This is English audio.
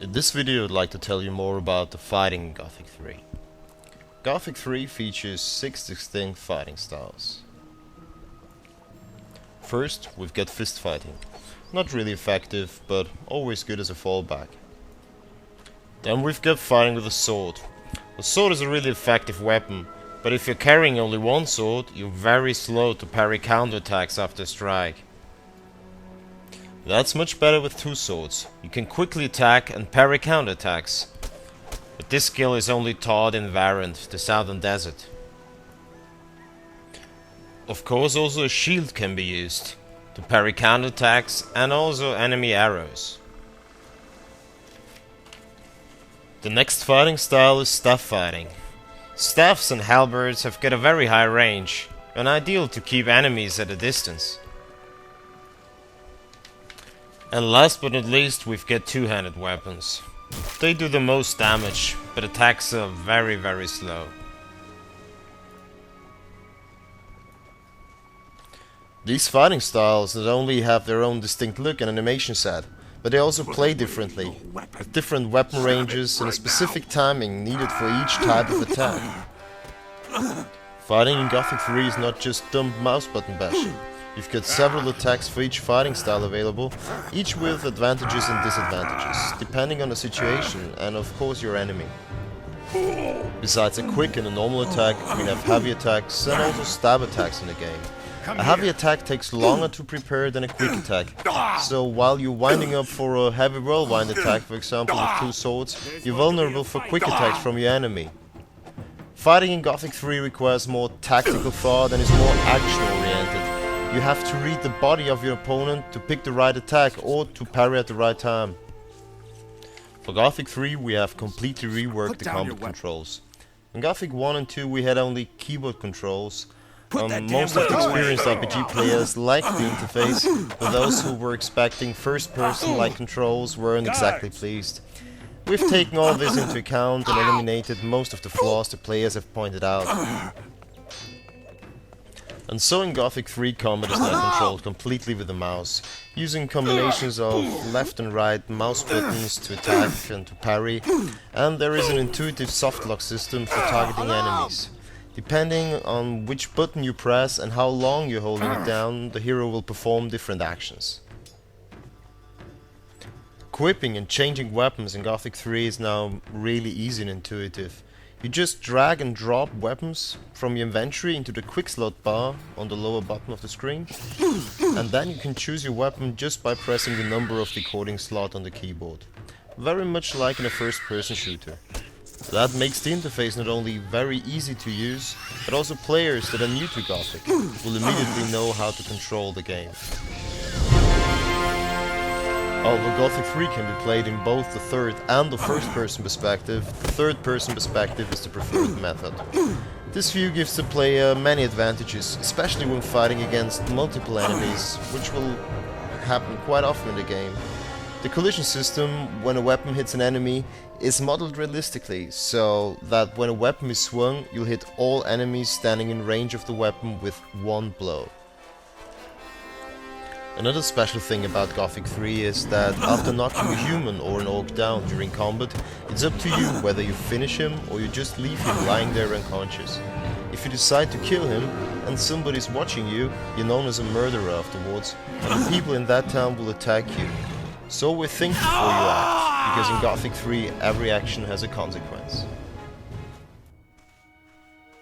In this video I'd like to tell you more about the fighting in Gothic 3. Gothic 3 features 6 distinct fighting styles. First, we've got fist fighting. Not really effective, but always good as a fallback. Then we've got fighting with a sword. The sword is a really effective weapon, but if you're carrying only one sword, you're very slow to parry counterattacks after a strike. That's much better with two swords. You can quickly attack and parry counterattacks. But this skill is only taught in Varant, the southern desert. Of course, also a shield can be used to parry counterattacks and also enemy arrows. The next fighting style is staff fighting. Staffs and halberds have got a very high range and ideal to keep enemies at a distance. And last but not least, we've got two-handed weapons. They do the most damage, but attacks are very slow. These fighting styles not only have their own distinct look and animation set, but they also play differently, with different weapon ranges and a specific timing needed for each type of attack. Fighting in Gothic 3 is not just dumb mouse button bashing. You've got several attacks for each fighting style available, each with advantages and disadvantages, depending on the situation and of course your enemy. Besides a quick and a normal attack, we have heavy attacks and also stab attacks in the game. A heavy attack takes longer to prepare than a quick attack, so while you're winding up for a heavy whirlwind attack, for example with two swords, you're vulnerable for quick attacks from your enemy. Fighting in Gothic 3 requires more tactical thought and is more action-oriented. You have to read the body of your opponent to pick the right attack or to parry at the right time. For Gothic 3 we have completely reworked the combat controls. In Gothic 1 and 2 we had only keyboard controls. Most of the experienced RPG players liked the interface, but those who were expecting first-person-like controls weren't exactly pleased. We've taken all this into account and eliminated most of the flaws the players have pointed out. And so in Gothic 3 combat is now controlled completely with the mouse, using combinations of left and right mouse buttons to attack and to parry, and there is an intuitive softlock system for targeting enemies. Depending on which button you press and how long you're holding it down, the hero will perform different actions. Equipping and changing weapons in Gothic 3 is now really easy and intuitive. You just drag and drop weapons from your inventory into the quick slot bar on the lower bottom of the screen, and then you can choose your weapon just by pressing the number of the according slot on the keyboard. Very much like in a first-person shooter. That makes the interface not only very easy to use, but also players that are new to Gothic will immediately know how to control the game. Although Gothic 3 can be played in both the third and the first-person perspective, the third-person perspective is the preferred method. This view gives the player many advantages, especially when fighting against multiple enemies, which will happen quite often in the game. The collision system, when a weapon hits an enemy, is modeled realistically, so that when a weapon is swung, you'll hit all enemies standing in range of the weapon with one blow. Another special thing about Gothic 3 is that after knocking a human or an orc down during combat, it's up to you whether you finish him or you just leave him lying there unconscious. If you decide to kill him and somebody's watching you, you're known as a murderer afterwards, and the people in that town will attack you. So always think before you act, because in Gothic 3 every action has a consequence.